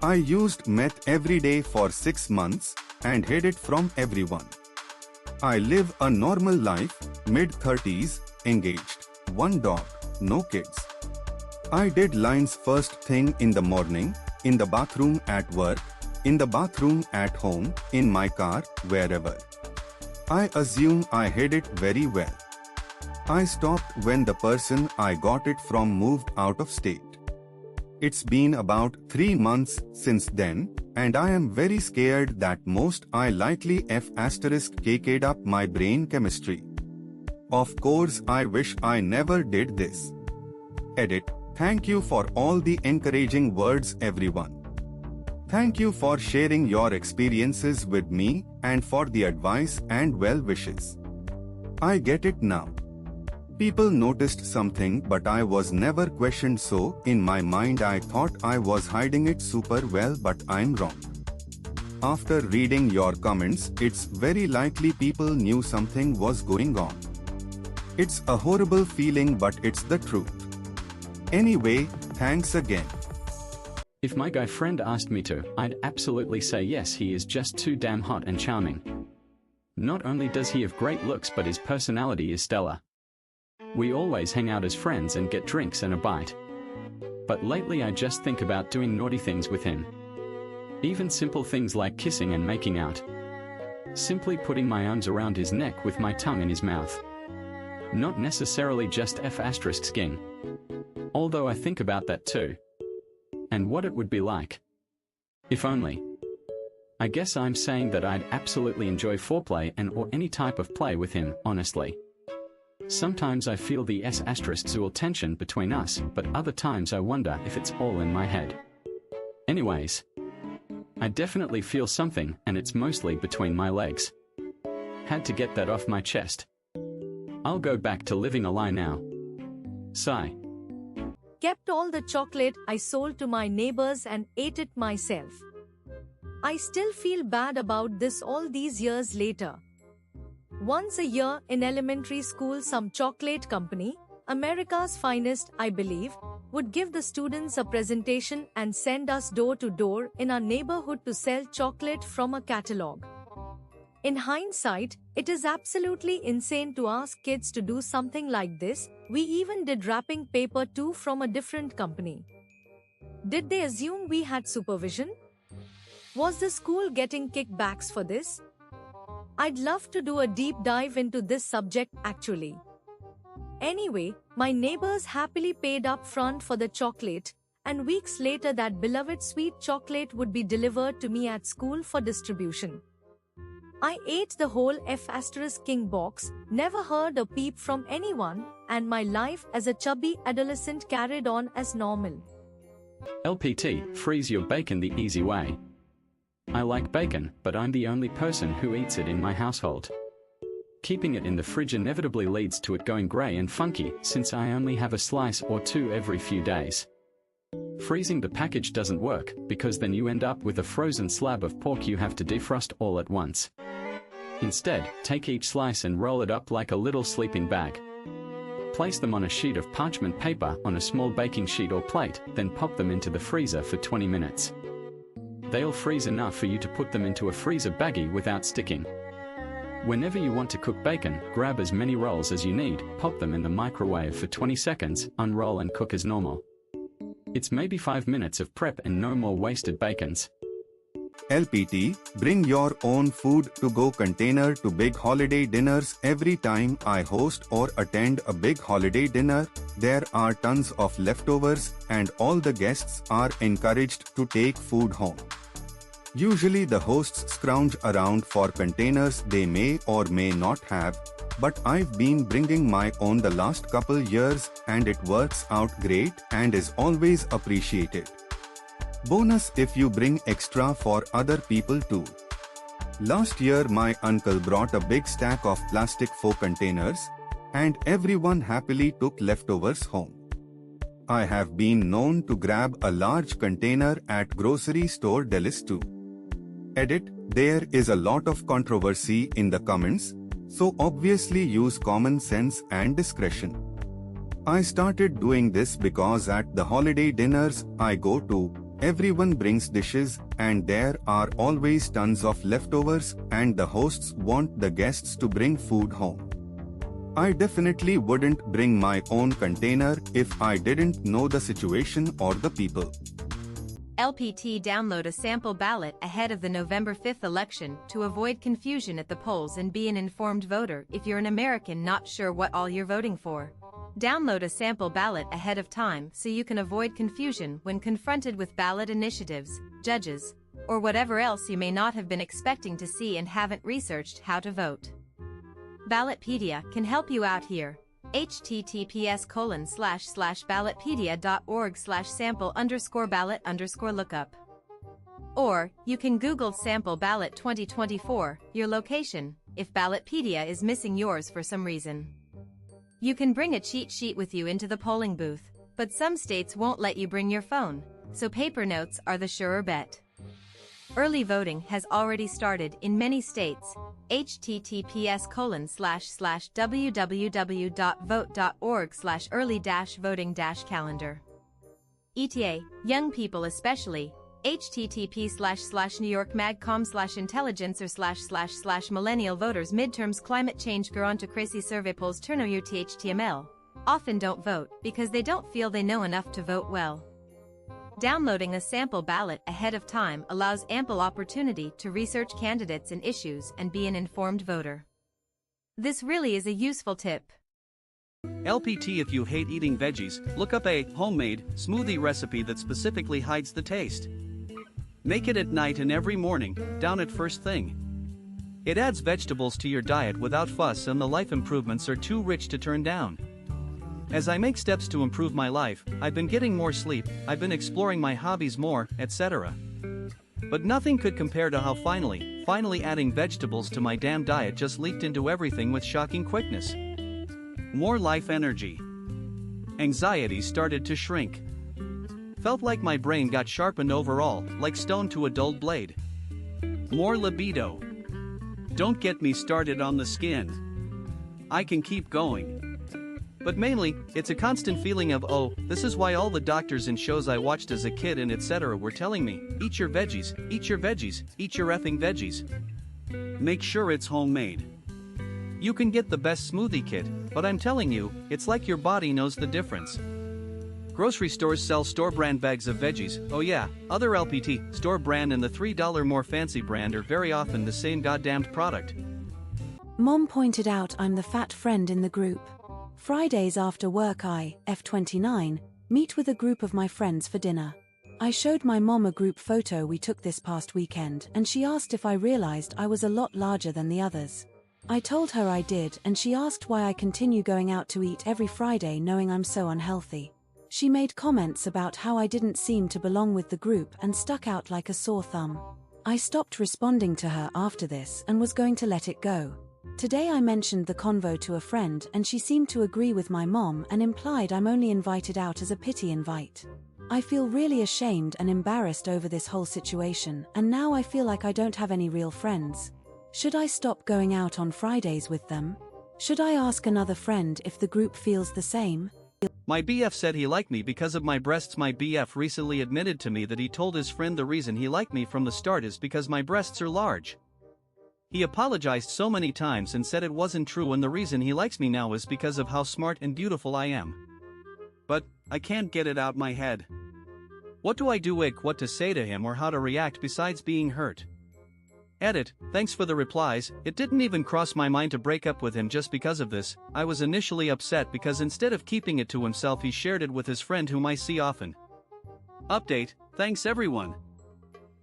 I used meth every day for 6 months and hid it from everyone. I live a normal life, mid-30s, engaged, 1 dog, no kids. I did lines first thing in the morning, in the bathroom at work, in the bathroom at home, in my car, wherever. I assume I hid it very well. I stopped when the person I got it from moved out of state. It's been about 3 months since then, and I am very scared that most I likely F***k'd up my brain chemistry. Of course, I wish I never did this. Edit. Thank you for all the encouraging words, everyone. Thank you for sharing your experiences with me and for the advice and well wishes. I get it now. People noticed something, but I was never questioned, so in my mind I thought I was hiding it super well, but I'm wrong. After reading your comments, it's very likely people knew something was going on. It's a horrible feeling, but it's the truth. Anyway, thanks again. If my guy friend asked me to, I'd absolutely say yes, he is just too damn hot and charming. Not only does he have great looks, but his personality is stellar. We always hang out as friends and get drinks and a bite. But lately I just think about doing naughty things with him. Even simple things like kissing and making out. Simply putting my arms around his neck with my tongue in his mouth. Not necessarily just F***ing. Although I think about that too. And what it would be like. If only. I guess I'm saying that I'd absolutely enjoy foreplay and or any type of play with him, honestly. Sometimes I feel the S***zool tension between us, but other times I wonder if it's all in my head. Anyways. I definitely feel something, and it's mostly between my legs. Had to get that off my chest. I'll go back to living a lie now. Sigh. Kept all the chocolate I sold to my neighbors and ate it myself. I still feel bad about this all these years later. Once a year in elementary school, some chocolate company, America's Finest I believe, would give the students a presentation and send us door to door in our neighborhood to sell chocolate from a catalog. In hindsight, it is absolutely insane to ask kids to do something like this. We even did wrapping paper too from a different company. Did they assume we had supervision? Was the school getting kickbacks for this? I'd love to do a deep dive into this subject actually. Anyway, my neighbors happily paid up front for the chocolate, and weeks later that beloved sweet chocolate would be delivered to me at school for distribution. I ate the whole F***king box, never heard a peep from anyone, and my life as a chubby adolescent carried on as normal. LPT, freeze your bacon the easy way. I like bacon, but I'm the only person who eats it in my household. Keeping it in the fridge inevitably leads to it going grey and funky, since I only have a slice or two every few days. Freezing the package doesn't work, because then you end up with a frozen slab of pork you have to defrost all at once. Instead, take each slice and roll it up like a little sleeping bag. Place them on a sheet of parchment paper on a small baking sheet or plate, then pop them into the freezer for 20 minutes. They'll freeze enough for you to put them into a freezer baggie without sticking. Whenever you want to cook bacon, grab as many rolls as you need, pop them in the microwave for 20 seconds, unroll and cook as normal. It's maybe 5 minutes of prep and no more wasted bacons. LPT, bring your own food to go container to big holiday dinners. Every time I host or attend a big holiday dinner, there are tons of leftovers and all the guests are encouraged to take food home. Usually the hosts scrounge around for containers they may or may not have, but I've been bringing my own the last couple years and it works out great and is always appreciated. Bonus if you bring extra for other people too. Last year my uncle brought a big stack of plastic faux containers, and everyone happily took leftovers home. I have been known to grab a large container at grocery store delis too. Edit, there is a lot of controversy in the comments, so obviously use common sense and discretion. I started doing this because at the holiday dinners I go to, Everyone brings dishes, and there are always tons of leftovers, and the hosts want the guests to bring food home. I definitely wouldn't bring my own container if I didn't know the situation or the people. LPT download a sample ballot ahead of the November 5th election to avoid confusion at the polls and be an informed voter if you're an American not sure what all you're voting for. Download a sample ballot ahead of time so you can avoid confusion when confronted with ballot initiatives, judges, or whatever else you may not have been expecting to see and haven't researched how to vote. Ballotpedia can help you out here. https://ballotpedia.org/sample_ballot_lookup. Or, you can Google Sample Ballot 2024, your location, if Ballotpedia is missing yours for some reason. You can bring a cheat sheet with you into the polling booth, but some states won't let you bring your phone, so paper notes are the surer bet. Early voting has already started in many states. https://www.vote.org/early-voting-calendar. ETA, young people especially, http://newyorkmagcom/intelligencer//millennial voters midterms climate change gerontocracy survey polls turno UTHTML, often don't vote because they don't feel they know enough to vote well. Downloading a sample ballot ahead of time allows ample opportunity to research candidates and issues and be an informed voter. This really is a useful tip. LPT, if you hate eating veggies, look up a homemade smoothie recipe that specifically hides the taste. Make it at night and every morning, down at first thing. It adds vegetables to your diet without fuss, and the life improvements are too rich to turn down. As I make steps to improve my life, I've been getting more sleep, I've been exploring my hobbies more, etc. But nothing could compare to how finally adding vegetables to my damn diet just leaked into everything with shocking quickness. More life energy. Anxiety started to shrink. Felt like my brain got sharpened overall, like stone to a dulled blade. More libido. Don't get me started on the skin. I can keep going. But mainly, it's a constant feeling of, oh, this is why all the doctors and shows I watched as a kid and etc. were telling me, eat your veggies, eat your veggies, eat your effing veggies. Make sure it's homemade. You can get the best smoothie kit, but I'm telling you, it's like your body knows the difference. Grocery stores sell store-brand bags of veggies, oh yeah, other LPT, store brand and the $3 more fancy brand are very often the same goddamned product. Mom pointed out I'm the fat friend in the group. Fridays after work I, F29, meet with a group of my friends for dinner. I showed my mom a group photo we took this past weekend and she asked if I realized I was a lot larger than the others. I told her I did and she asked why I continue going out to eat every Friday knowing I'm so unhealthy. She made comments about how I didn't seem to belong with the group and stuck out like a sore thumb. I stopped responding to her after this and was going to let it go. Today I mentioned the convo to a friend and she seemed to agree with my mom and implied I'm only invited out as a pity invite. I feel really ashamed and embarrassed over this whole situation, and now I feel like I don't have any real friends. Should I stop going out on Fridays with them? Should I ask another friend if the group feels the same? My BF said he liked me because of my breasts. My BF recently admitted to me that he told his friend the reason he liked me from the start is because my breasts are large. He apologized so many times and said it wasn't true, and the reason he likes me now is because of how smart and beautiful I am. But I can't get it out my head. What do I do? What to say to him or how to react besides being hurt? Edit, thanks for the replies. It didn't even cross my mind to break up with him just because of this. I was initially upset because instead of keeping it to himself he shared it with his friend whom I see often. Update, thanks everyone.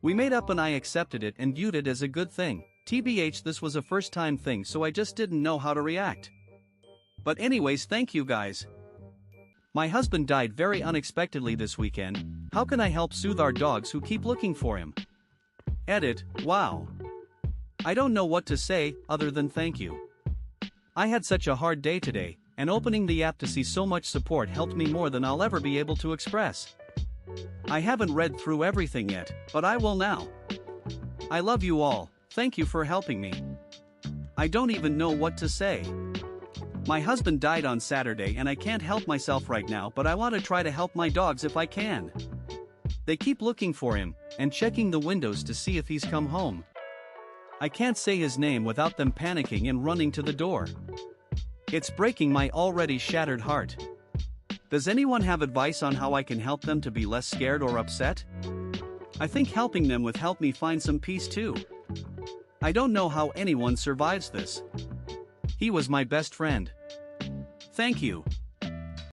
We made up and I accepted it and viewed it as a good thing. TBH, this was a first time thing, so I just didn't know how to react. But anyways, thank you guys. My husband died very unexpectedly this weekend. How can I help soothe our dogs who keep looking for him? Edit, wow. I don't know what to say other than thank you. I had such a hard day today, and opening the app to see so much support helped me more than I'll ever be able to express. I haven't read through everything yet, but I will now. I love you all. Thank you for helping me. I don't even know what to say. My husband died on Saturday and I can't help myself right now, but I want to try to help my dogs if I can. They keep looking for him, and checking the windows to see if he's come home. I can't say his name without them panicking and running to the door. It's breaking my already shattered heart. Does anyone have advice on how I can help them to be less scared or upset? I think helping them would help me find some peace too. I don't know how anyone survives this. He was my best friend. Thank you.